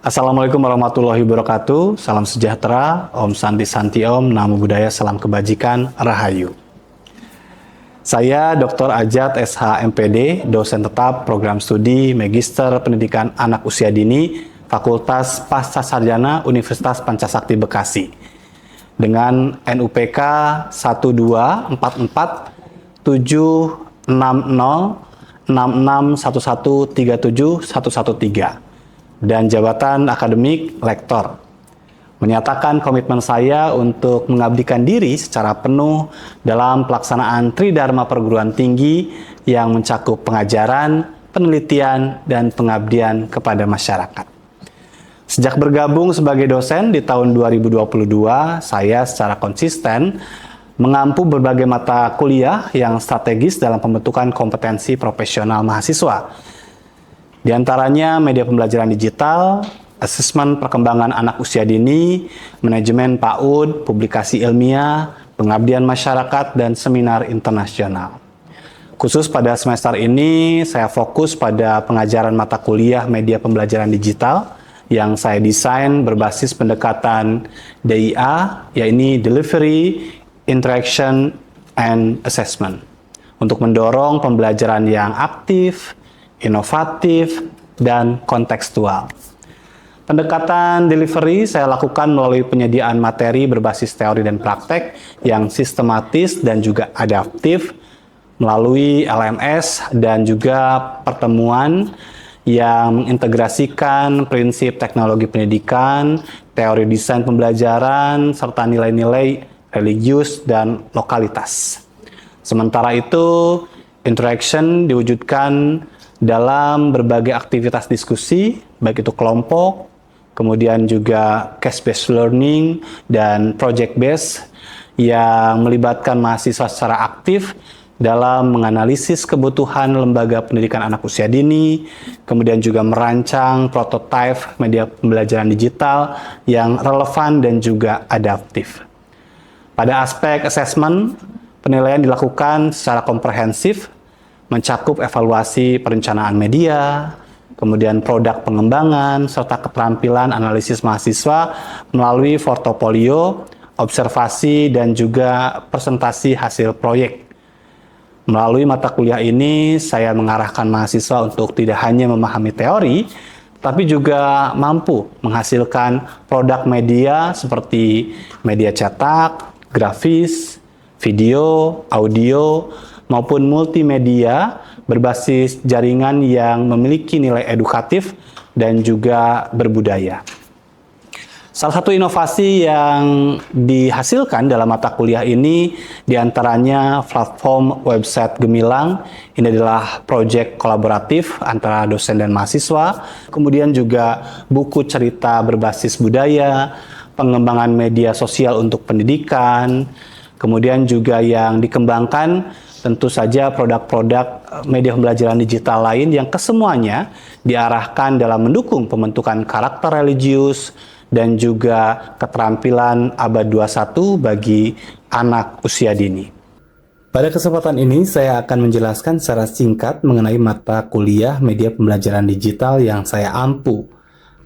Assalamualaikum warahmatullahi wabarakatuh. Salam sejahtera, Om Santi Santi Om, Namo Buddhaya, Salam Kebajikan, Rahayu. Saya Dr. Ajat SH MPD, dosen tetap program studi Magister Pendidikan Anak Usia Dini, Fakultas Pascasarjana Universitas Pancasakti Bekasi. Dengan NUPK 1244 760 661137 dan jabatan akademik lektor. Menyatakan komitmen saya untuk mengabdikan diri secara penuh dalam pelaksanaan Tridharma Perguruan Tinggi yang mencakup pengajaran, penelitian, dan pengabdian kepada masyarakat. Sejak bergabung sebagai dosen di tahun 2022, saya secara konsisten mengampu berbagai mata kuliah yang strategis dalam pembentukan kompetensi profesional mahasiswa. Di antaranya media pembelajaran digital, asesmen perkembangan anak usia dini, manajemen PAUD, publikasi ilmiah, pengabdian masyarakat, dan seminar internasional. Khusus pada semester ini, saya fokus pada pengajaran mata kuliah media pembelajaran digital yang saya desain berbasis pendekatan DIA, yaitu Delivery, Interaction, and Assessment, untuk mendorong pembelajaran yang aktif, inovatif, dan kontekstual. Pendekatan delivery saya lakukan melalui penyediaan materi berbasis teori dan praktek yang sistematis dan juga adaptif melalui LMS dan juga pertemuan yang mengintegrasikan prinsip teknologi pendidikan, teori desain pembelajaran, serta nilai-nilai religius dan lokalitas. Sementara itu, interaction diwujudkan dalam berbagai aktivitas diskusi, baik itu kelompok, kemudian juga case-based learning, dan project-based yang melibatkan mahasiswa secara aktif dalam menganalisis kebutuhan lembaga pendidikan anak usia dini, kemudian juga merancang prototipe media pembelajaran digital yang relevan dan juga adaptif. Pada aspek assessment, penilaian dilakukan secara komprehensif, mencakup evaluasi perencanaan media, kemudian produk pengembangan, serta keterampilan analisis mahasiswa melalui portofolio, observasi, dan juga presentasi hasil proyek. Melalui mata kuliah ini, saya mengarahkan mahasiswa untuk tidak hanya memahami teori, tapi juga mampu menghasilkan produk media seperti media cetak, grafis, video, audio, maupun multimedia berbasis jaringan yang memiliki nilai edukatif dan juga berbudaya. Salah satu inovasi yang dihasilkan dalam mata kuliah ini diantaranya platform website Gemilang. Ini adalah proyek kolaboratif antara dosen dan mahasiswa. Kemudian juga buku cerita berbasis budaya, pengembangan media sosial untuk pendidikan, kemudian juga yang dikembangkan tentu saja produk-produk media pembelajaran digital lain yang kesemuanya diarahkan dalam mendukung pembentukan karakter religius dan juga keterampilan abad 21 bagi anak usia dini. Pada kesempatan ini saya akan menjelaskan secara singkat mengenai mata kuliah media pembelajaran digital yang saya ampu.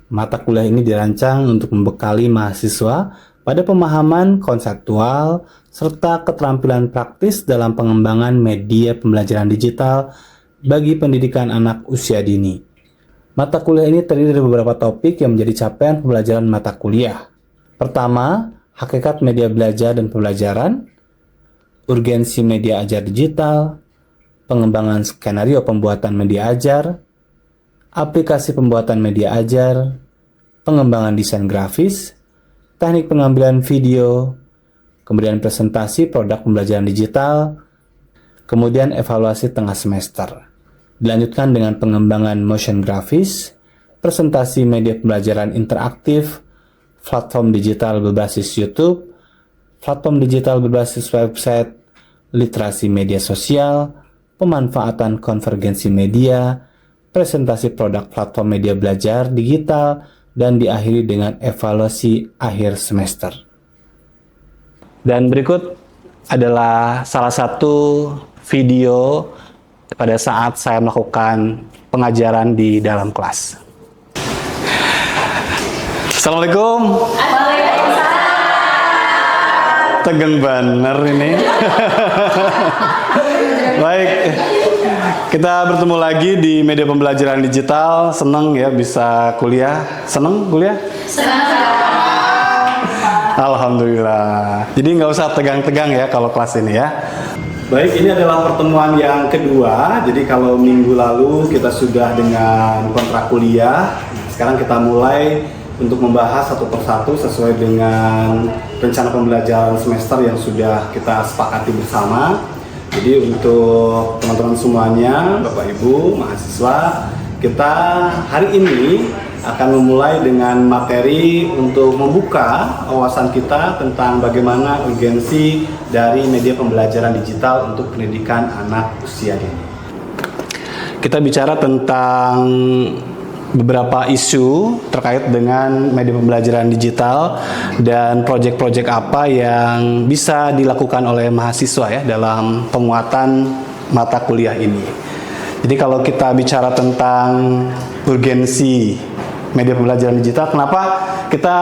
Mata kuliah ini dirancang untuk membekali mahasiswa pada pemahaman konseptual serta keterampilan praktis dalam pengembangan media pembelajaran digital bagi pendidikan anak usia dini. Mata kuliah ini terdiri dari beberapa topik yang menjadi capaian pembelajaran mata kuliah. Pertama, hakikat media belajar dan pembelajaran, urgensi media ajar digital, pengembangan skenario pembuatan media ajar, aplikasi pembuatan media ajar, pengembangan desain grafis, teknik pengambilan video, kemudian presentasi produk pembelajaran digital, kemudian evaluasi tengah semester. Dilanjutkan dengan pengembangan motion grafis, presentasi media pembelajaran interaktif, platform digital berbasis YouTube, platform digital berbasis website, literasi media sosial, pemanfaatan konvergensi media, presentasi produk platform media belajar digital, dan diakhiri dengan evaluasi akhir semester. Dan berikut adalah salah satu video pada saat saya melakukan pengajaran di dalam kelas. Assalamualaikum. Tegang bener ini. Baik, kita bertemu lagi di media pembelajaran digital. Seneng ya bisa kuliah. Seneng kuliah? Alhamdulillah. Jadi nggak usah tegang-tegang ya kalau kelas ini ya. Baik, ini adalah pertemuan yang kedua. Jadi kalau minggu lalu kita sudah dengan kontrak kuliah, sekarang kita mulai untuk membahas satu persatu sesuai dengan rencana pembelajaran semester yang sudah kita sepakati bersama. Jadi untuk teman-teman semuanya, Bapak Ibu, mahasiswa, kita hari ini akan memulai dengan materi untuk membuka wawasan kita tentang bagaimana urgensi dari media pembelajaran digital untuk pendidikan anak usia dini. Kita bicara tentang beberapa isu terkait dengan media pembelajaran digital dan proyek-proyek apa yang bisa dilakukan oleh mahasiswa ya dalam penguatan mata kuliah ini. Jadi kalau kita bicara tentang urgensi media pembelajaran digital, kenapa kita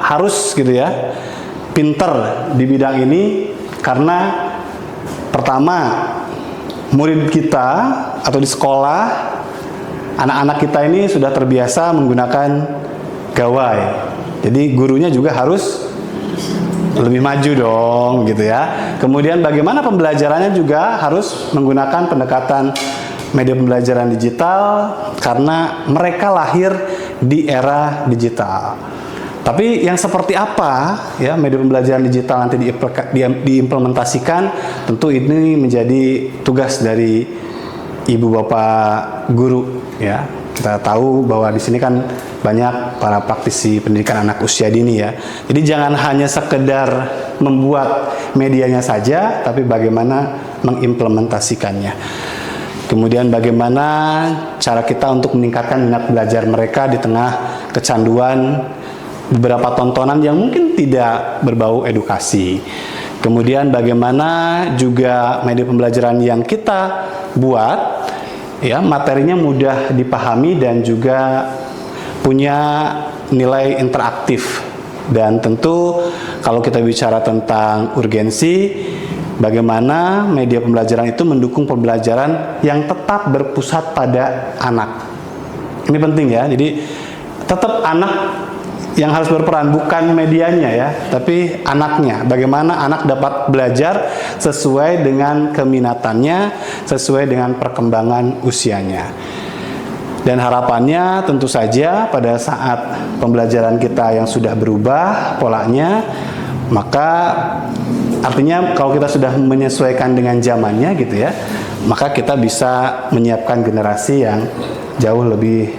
harus gitu ya pinter di bidang ini? Karena pertama, murid kita atau di sekolah, anak-anak kita ini sudah terbiasa menggunakan gawai. Jadi gurunya juga harus lebih maju dong gitu ya. Kemudian bagaimana pembelajarannya juga harus menggunakan pendekatan media pembelajaran digital karena mereka lahir di era digital. Tapi yang seperti apa ya media pembelajaran digital nanti diimplementasikan, tentu ini menjadi tugas dari ibu bapak guru ya. Kita tahu bahwa di sini kan banyak para praktisi pendidikan anak usia dini ya. Jadi jangan hanya sekedar membuat medianya saja, tapi bagaimana mengimplementasikannya. Kemudian bagaimana cara kita untuk meningkatkan minat belajar mereka di tengah kecanduan beberapa tontonan yang mungkin tidak berbau edukasi. Kemudian bagaimana juga media pembelajaran yang kita buat ya materinya mudah dipahami dan juga punya nilai interaktif. Dan tentu kalau kita bicara tentang urgensi, bagaimana media pembelajaran itu mendukung pembelajaran yang tetap berpusat pada anak. Ini penting ya, jadi tetap anak yang harus berperan, bukan medianya ya, tapi anaknya. Bagaimana anak dapat belajar sesuai dengan keminatannya, sesuai dengan perkembangan usianya. Dan harapannya tentu saja pada saat pembelajaran kita yang sudah berubah polanya, maka artinya kalau kita sudah menyesuaikan dengan zamannya gitu ya, maka kita bisa menyiapkan generasi yang jauh lebih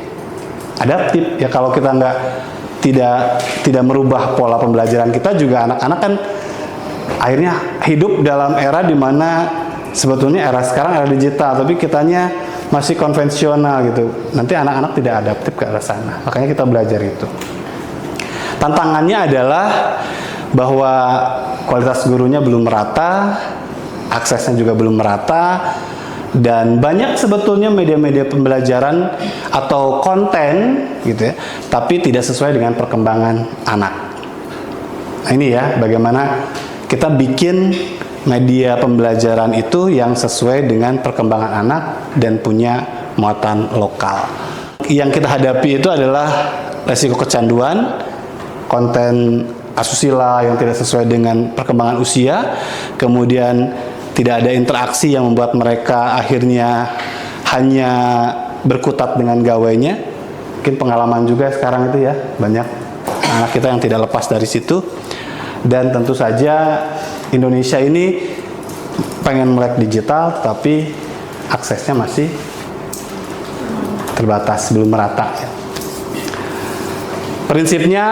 adaptif ya. Kalau kita tidak merubah pola pembelajaran kita, juga anak-anak kan akhirnya hidup dalam era di mana sebetulnya era sekarang era digital, tapi kitanya masih konvensional gitu. Nanti anak-anak tidak adaptif ke arah sana. Makanya kita belajar itu. Tantangannya adalah bahwa kualitas gurunya belum merata, aksesnya juga belum merata, dan banyak sebetulnya media-media pembelajaran atau konten gitu ya, tapi tidak sesuai dengan perkembangan anak. Nah ini ya, bagaimana kita bikin media pembelajaran itu yang sesuai dengan perkembangan anak dan punya muatan lokal. Yang kita hadapi itu adalah resiko kecanduan, konten asusila yang tidak sesuai dengan perkembangan usia, kemudian tidak ada interaksi yang membuat mereka akhirnya hanya berkutat dengan gawainya. Mungkin pengalaman juga sekarang itu ya, banyak anak kita yang tidak lepas dari situ. Dan tentu saja Indonesia ini pengen melek digital, tapi aksesnya masih terbatas, belum merata ya. Prinsipnya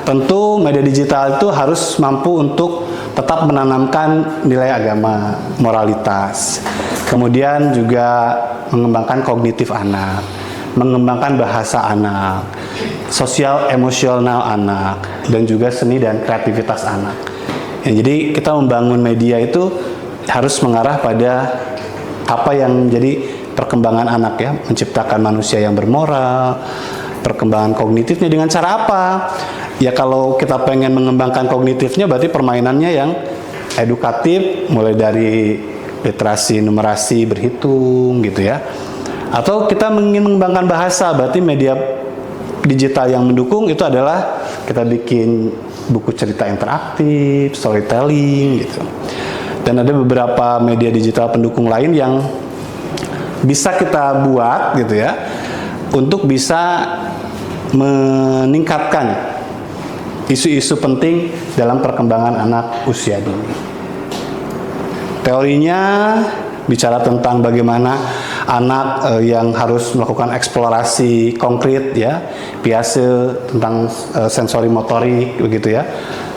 tentu media digital itu harus mampu untuk tetap menanamkan nilai agama, moralitas. Kemudian juga mengembangkan kognitif anak, mengembangkan bahasa anak, sosial emosional anak, dan juga seni dan kreativitas anak. Ya, jadi kita membangun media itu harus mengarah pada apa yang menjadi perkembangan anak ya, menciptakan manusia yang bermoral, perkembangan kognitifnya dengan cara apa? Ya kalau kita pengen mengembangkan kognitifnya berarti permainannya yang edukatif, mulai dari literasi, numerasi, berhitung gitu ya. Atau kita ingin mengembangkan bahasa, berarti media digital yang mendukung itu adalah kita bikin buku cerita interaktif, storytelling gitu. Dan ada beberapa media digital pendukung lain yang bisa kita buat gitu ya untuk bisa meningkatkan isu-isu penting dalam perkembangan anak usia dini. Teorinya bicara tentang bagaimana anak yang harus melakukan eksplorasi konkret ya, biasa tentang sensori motorik begitu ya.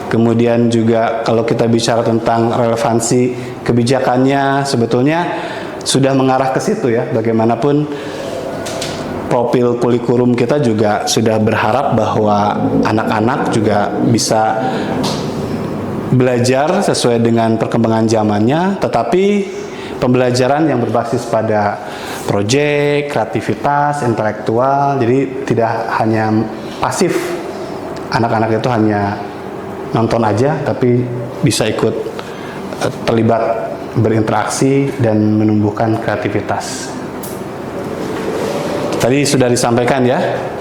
Kemudian juga kalau kita bicara tentang relevansi kebijakannya sebetulnya sudah mengarah ke situ ya. Bagaimanapun profil kurikulum kita juga sudah berharap bahwa anak-anak juga bisa belajar sesuai dengan perkembangan zamannya, tetapi pembelajaran yang berbasis pada proyek, kreativitas, intelektual, jadi tidak hanya pasif, anak-anak itu hanya nonton aja, tapi bisa ikut terlibat berinteraksi dan menumbuhkan kreativitas. Tadi sudah disampaikan ya,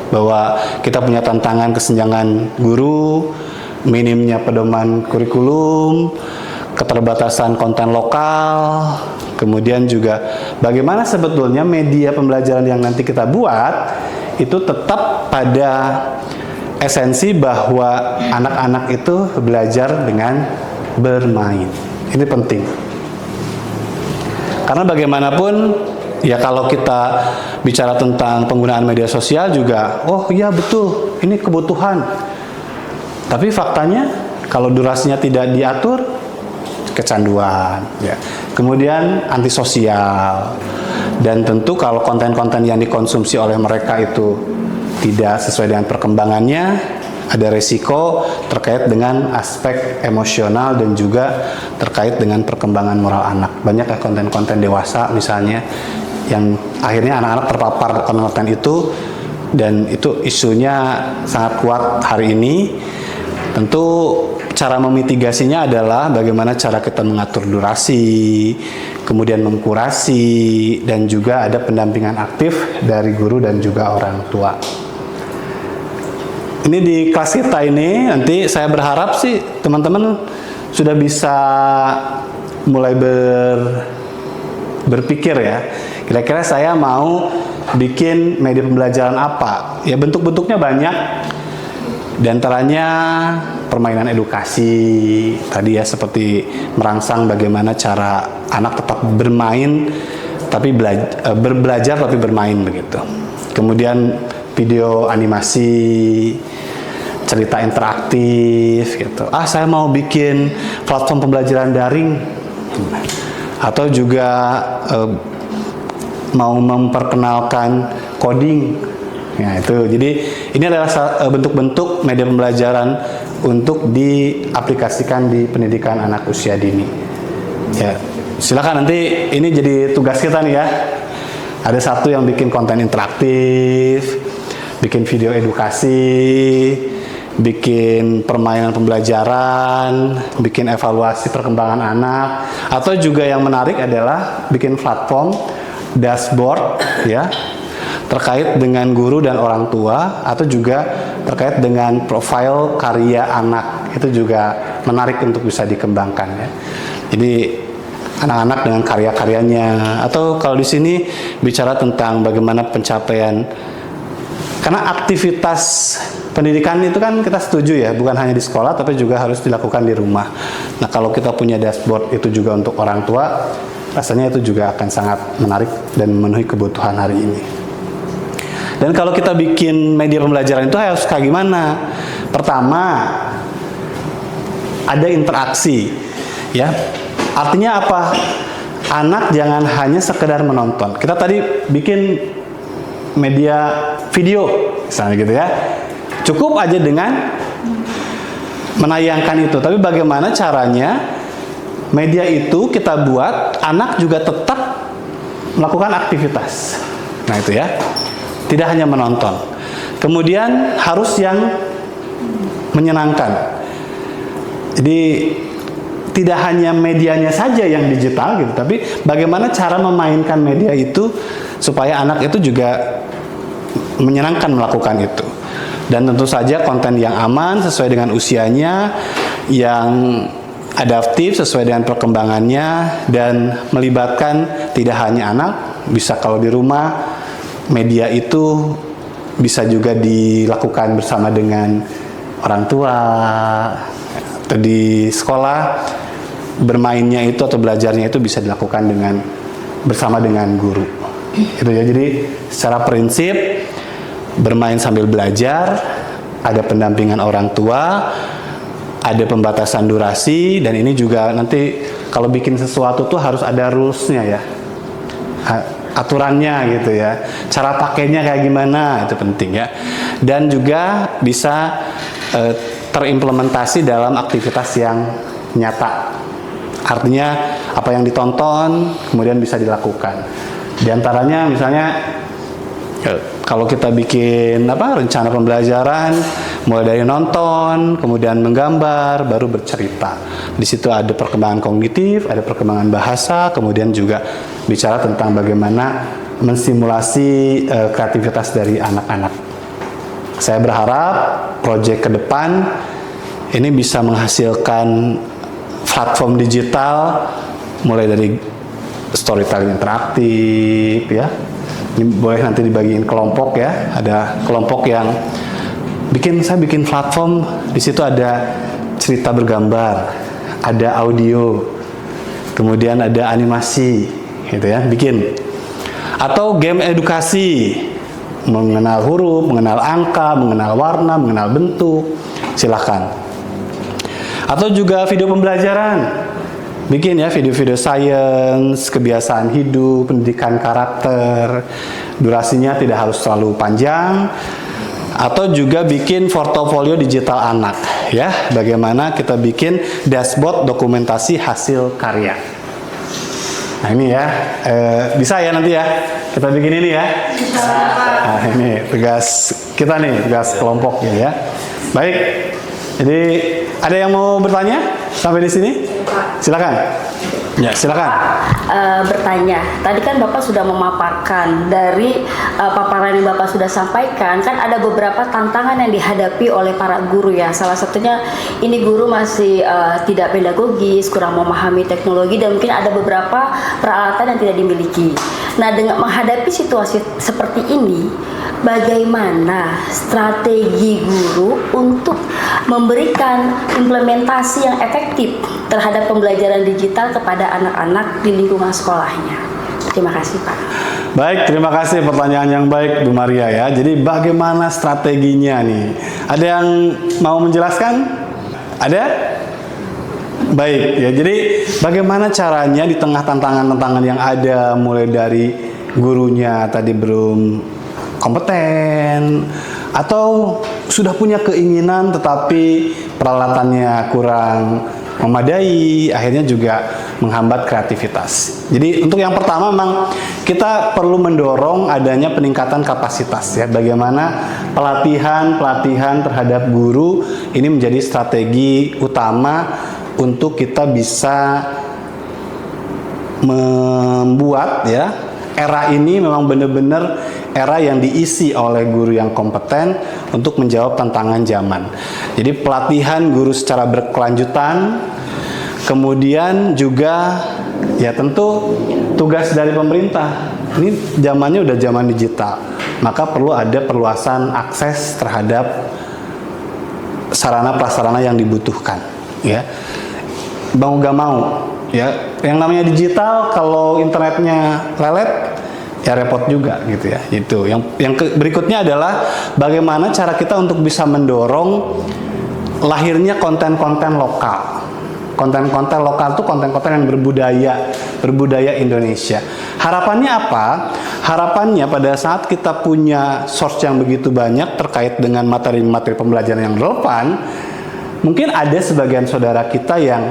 bahwa kita punya tantangan kesenjangan guru, minimnya pedoman kurikulum, keterbatasan konten lokal, kemudian juga bagaimana sebetulnya media pembelajaran yang nanti kita buat itu tetap pada esensi bahwa anak-anak itu belajar dengan bermain. Ini penting. Karena bagaimanapun ya kalau kita bicara tentang penggunaan media sosial juga, oh iya betul, ini kebutuhan. Tapi faktanya kalau durasinya tidak diatur, kecanduan. Ya. Kemudian antisosial. Dan tentu kalau konten-konten yang dikonsumsi oleh mereka itu tidak sesuai dengan perkembangannya, ada resiko terkait dengan aspek emosional dan juga terkait dengan perkembangan moral anak. Banyak ya konten-konten dewasa misalnya, yang akhirnya anak-anak terpapar konten itu dan itu isunya sangat kuat hari ini. Tentu cara memitigasinya adalah bagaimana cara kita mengatur durasi, kemudian mengkurasi, dan juga ada pendampingan aktif dari guru dan juga orang tua. Ini di kelas kita ini nanti saya berharap sih teman-teman sudah bisa mulai berpikir ya, kira-kira saya mau bikin media pembelajaran apa. Ya bentuk-bentuknya banyak, di antaranya permainan edukasi tadi ya, seperti merangsang bagaimana cara anak tetap bermain tapi belajar tapi bermain begitu. Kemudian video animasi, cerita interaktif gitu. Saya mau bikin platform pembelajaran daring, atau juga mau memperkenalkan coding. Ya, itu. Jadi ini adalah bentuk-bentuk media pembelajaran untuk diaplikasikan di pendidikan anak usia dini. Ya, silakan nanti ini jadi tugas kita nih ya. Ada satu yang bikin konten interaktif, bikin video edukasi, bikin permainan pembelajaran, bikin evaluasi perkembangan anak, atau juga yang menarik adalah bikin platform dashboard ya, terkait dengan guru dan orang tua, atau juga terkait dengan profil karya anak. Itu juga menarik untuk bisa dikembangkan ya. Jadi anak-anak dengan karya-karyanya, atau kalau di sini bicara tentang bagaimana pencapaian, karena aktivitas pendidikan itu kan kita setuju ya, bukan hanya di sekolah tapi juga harus dilakukan di rumah. Nah kalau kita punya dashboard itu juga untuk orang tua, rasanya itu juga akan sangat menarik dan memenuhi kebutuhan hari ini. Dan kalau kita bikin media pembelajaran itu harus kayak gimana? Pertama, ada interaksi ya. Artinya apa? Anak jangan hanya sekedar menonton. Kita tadi bikin media video misalnya gitu ya. Cukup aja dengan menayangkan itu. Tapi bagaimana caranya media itu kita buat anak juga tetap melakukan aktivitas. Nah itu ya. Tidak hanya menonton. Kemudian harus yang menyenangkan. Jadi tidak hanya medianya saja yang digital gitu, tapi bagaimana cara memainkan media itu supaya anak itu juga menyenangkan melakukan itu. Dan tentu saja konten yang aman sesuai dengan usianya, yang adaptif sesuai dengan perkembangannya, dan melibatkan tidak hanya anak, bisa kalau di rumah media itu bisa juga dilakukan bersama dengan orang tua, atau di sekolah bermainnya itu atau belajarnya itu bisa dilakukan bersama dengan guru. Itu ya. Jadi secara prinsip bermain sambil belajar, ada pendampingan orang tua, ada pembatasan durasi, dan ini juga nanti kalau bikin sesuatu tuh harus ada rules-nya ya, aturannya gitu ya, cara pakainya kayak gimana, itu penting ya. Dan juga bisa terimplementasi dalam aktivitas yang nyata, artinya apa yang ditonton kemudian bisa dilakukan. Di antaranya misalnya kalau kita bikin rencana pembelajaran, mulai dari nonton, kemudian menggambar, baru bercerita. Di situ ada perkembangan kognitif, ada perkembangan bahasa, kemudian juga bicara tentang bagaimana mensimulasi kreativitas dari anak-anak. Saya berharap proyek ke depan ini bisa menghasilkan platform digital, mulai dari storytelling interaktif ya. Ini boleh nanti dibagiin kelompok ya. Ada kelompok yang saya bikin platform, di situ ada cerita bergambar, ada audio, kemudian ada animasi, gitu ya, bikin. Atau game edukasi, mengenal huruf, mengenal angka, mengenal warna, mengenal bentuk, silahkan. Atau juga video pembelajaran, bikin ya video-video sains, kebiasaan hidup, pendidikan karakter, durasinya tidak harus terlalu panjang. Atau juga bikin portofolio digital anak ya, bagaimana kita bikin dashboard dokumentasi hasil karya. Nah ini ya, bisa ya nanti ya kita bikin ini ya. Nah ini tugas kita nih, tugas kelompoknya ya. Baik, jadi ada yang mau bertanya sampai di sini? Silakan. Ya, silakan. Bertanya. Tadi kan Bapak sudah memaparkan dari paparan yang Bapak sudah sampaikan, kan ada beberapa tantangan yang dihadapi oleh para guru ya. Salah satunya ini guru masih tidak pedagogis, kurang memahami teknologi, dan mungkin ada beberapa peralatan yang tidak dimiliki. Nah, dengan menghadapi situasi seperti ini, bagaimana strategi guru untuk memberikan implementasi yang efektif terhadap pembelajaran digital kepada anak-anak di lingkungan sekolahnya? Terima kasih, Pak. Baik, terima kasih pertanyaan yang baik Bu Maria ya. Jadi bagaimana strateginya nih? Ada yang mau menjelaskan? Ada? Baik ya, jadi bagaimana caranya di tengah tantangan-tantangan yang ada, mulai dari gurunya tadi belum kompeten, atau sudah punya keinginan tetapi peralatannya kurang memadai, akhirnya juga menghambat kreativitas. Jadi untuk yang pertama memang kita perlu mendorong adanya peningkatan kapasitas ya. Bagaimana pelatihan terhadap guru ini menjadi strategi utama untuk kita bisa membuat ya era ini memang benar-benar era yang diisi oleh guru yang kompeten untuk menjawab tantangan zaman. Jadi pelatihan guru secara berkelanjutan, kemudian juga ya tentu tugas dari pemerintah. Ini zamannya udah zaman digital, maka perlu ada perluasan akses terhadap sarana prasarana yang dibutuhkan ya. Mau gak mau ya, yang namanya digital kalau internetnya lelet ya repot juga gitu ya. Itu yang berikutnya adalah bagaimana cara kita untuk bisa mendorong lahirnya konten-konten lokal. Konten-konten lokal itu konten-konten yang berbudaya Indonesia. Harapannya apa? Harapannya pada saat kita punya source yang begitu banyak terkait dengan materi-materi pembelajaran yang relevan, mungkin ada sebagian saudara kita yang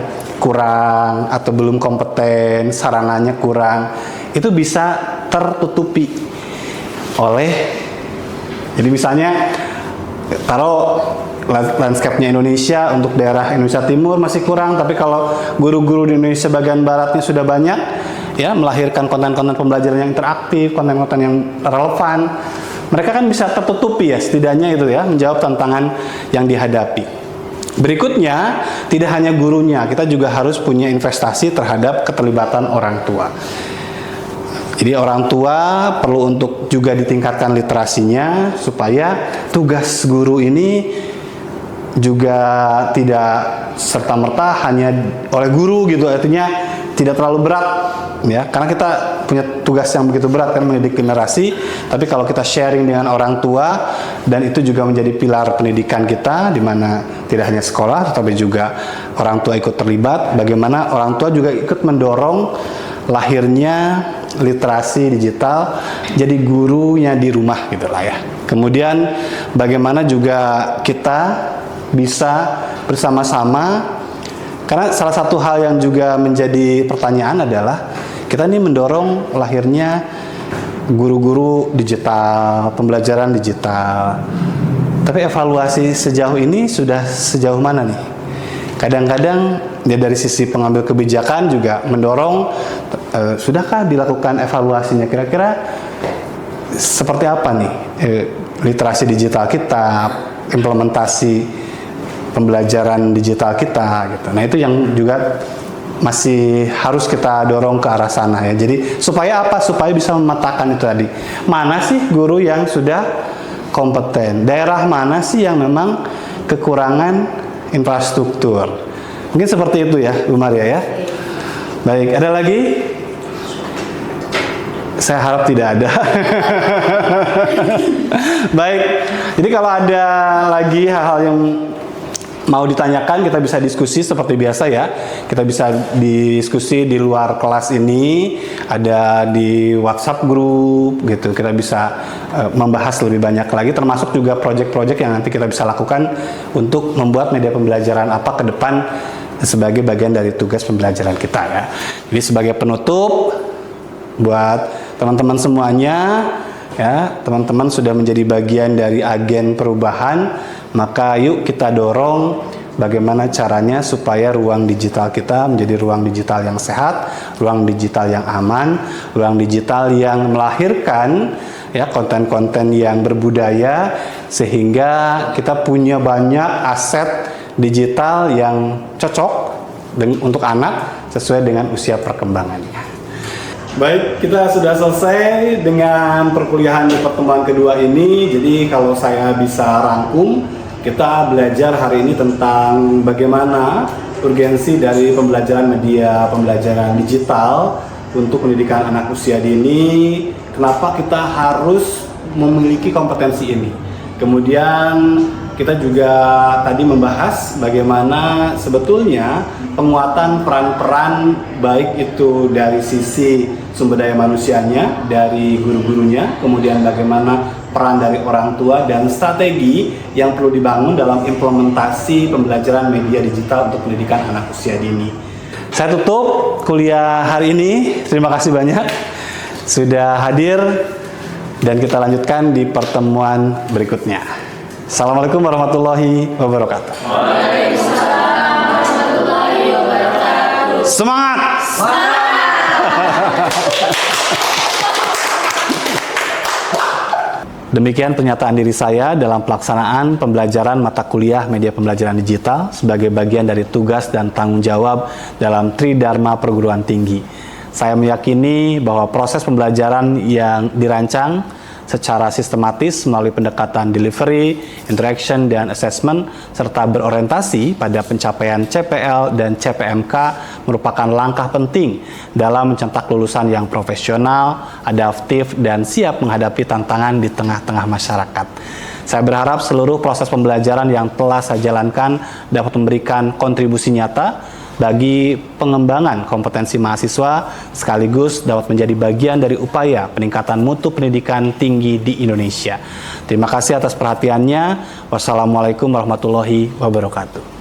kurang atau belum kompeten, sarananya kurang, itu bisa tertutupi oleh, jadi misalnya taruh landscape-nya Indonesia untuk daerah Indonesia Timur masih kurang, tapi kalau guru-guru di Indonesia bagian baratnya sudah banyak, ya, melahirkan konten-konten pembelajaran yang interaktif, konten-konten yang relevan, mereka kan bisa tertutupi ya, setidaknya itu ya, menjawab tantangan yang dihadapi. Berikutnya, tidak hanya gurunya, kita juga harus punya investasi terhadap keterlibatan orang tua. Jadi orang tua perlu untuk juga ditingkatkan literasinya supaya tugas guru ini juga tidak serta-merta hanya oleh guru gitu, artinya tidak terlalu berat ya, karena kita punya tugas yang begitu berat kan, mendidik generasi. Tapi kalau kita sharing dengan orang tua, dan itu juga menjadi pilar pendidikan kita, di mana tidak hanya sekolah tetapi juga orang tua ikut terlibat, bagaimana orang tua juga ikut mendorong lahirnya literasi digital, jadi gurunya di rumah gitu lah ya. Kemudian bagaimana juga kita bisa bersama-sama, karena salah satu hal yang juga menjadi pertanyaan adalah kita ini mendorong lahirnya guru-guru digital, pembelajaran digital. Tapi evaluasi sejauh ini sudah sejauh mana nih? Kadang-kadang ya dari sisi pengambil kebijakan juga mendorong, sudahkah dilakukan evaluasinya? Kira-kira seperti apa nih literasi digital kita, implementasi pembelajaran digital kita gitu. Nah, itu yang juga masih harus kita dorong ke arah sana ya. Jadi supaya apa? Supaya bisa memetakan itu tadi. Mana sih guru yang sudah kompeten? Daerah mana sih yang memang kekurangan infrastruktur? Mungkin seperti itu ya, Bu Maria ya. Baik, ada lagi? Saya harap tidak ada. Baik, jadi kalau ada lagi hal-hal yang mau ditanyakan, kita bisa diskusi seperti biasa ya. Kita bisa diskusi di luar kelas ini, ada di WhatsApp group gitu. Kita bisa membahas lebih banyak lagi, termasuk juga proyek-proyek yang nanti kita bisa lakukan untuk membuat media pembelajaran apa ke depan sebagai bagian dari tugas pembelajaran kita ya. Jadi sebagai penutup buat teman-teman semuanya ya, teman-teman sudah menjadi bagian dari agen perubahan, maka yuk kita dorong bagaimana caranya supaya ruang digital kita menjadi ruang digital yang sehat, ruang digital yang aman, ruang digital yang melahirkan ya konten-konten yang berbudaya, sehingga kita punya banyak aset digital yang cocok untuk anak sesuai dengan usia perkembangannya. Baik, kita sudah selesai dengan perkuliahan di pertemuan kedua ini. Jadi kalau saya bisa rangkum, kita belajar hari ini tentang bagaimana urgensi dari pembelajaran media pembelajaran digital untuk pendidikan anak usia dini. Kenapa kita harus memiliki kompetensi ini? Kemudian kita juga tadi membahas bagaimana sebetulnya penguatan peran-peran baik itu dari sisi sumber daya manusianya, dari guru-gurunya, kemudian bagaimana peran dari orang tua dan strategi yang perlu dibangun dalam implementasi pembelajaran media digital untuk pendidikan anak usia dini. Saya tutup kuliah hari ini. Terima kasih banyak sudah hadir, dan kita lanjutkan di pertemuan berikutnya. Assalamualaikum warahmatullahi wabarakatuh. Waalaikumsalam warahmatullahi wabarakatuh. Semangat! Demikian pernyataan diri saya dalam pelaksanaan pembelajaran mata kuliah media pembelajaran digital sebagai bagian dari tugas dan tanggung jawab dalam Tridharma Perguruan Tinggi. Saya meyakini bahwa proses pembelajaran yang dirancang secara sistematis melalui pendekatan delivery, interaction, dan assessment, serta berorientasi pada pencapaian CPL dan CPMK merupakan langkah penting dalam mencetak lulusan yang profesional, adaptif, dan siap menghadapi tantangan di tengah-tengah masyarakat. Saya berharap seluruh proses pembelajaran yang telah saya jalankan dapat memberikan kontribusi nyata bagi pengembangan kompetensi mahasiswa, sekaligus dapat menjadi bagian dari upaya peningkatan mutu pendidikan tinggi di Indonesia. Terima kasih atas perhatiannya. Wassalamualaikum warahmatullahi wabarakatuh.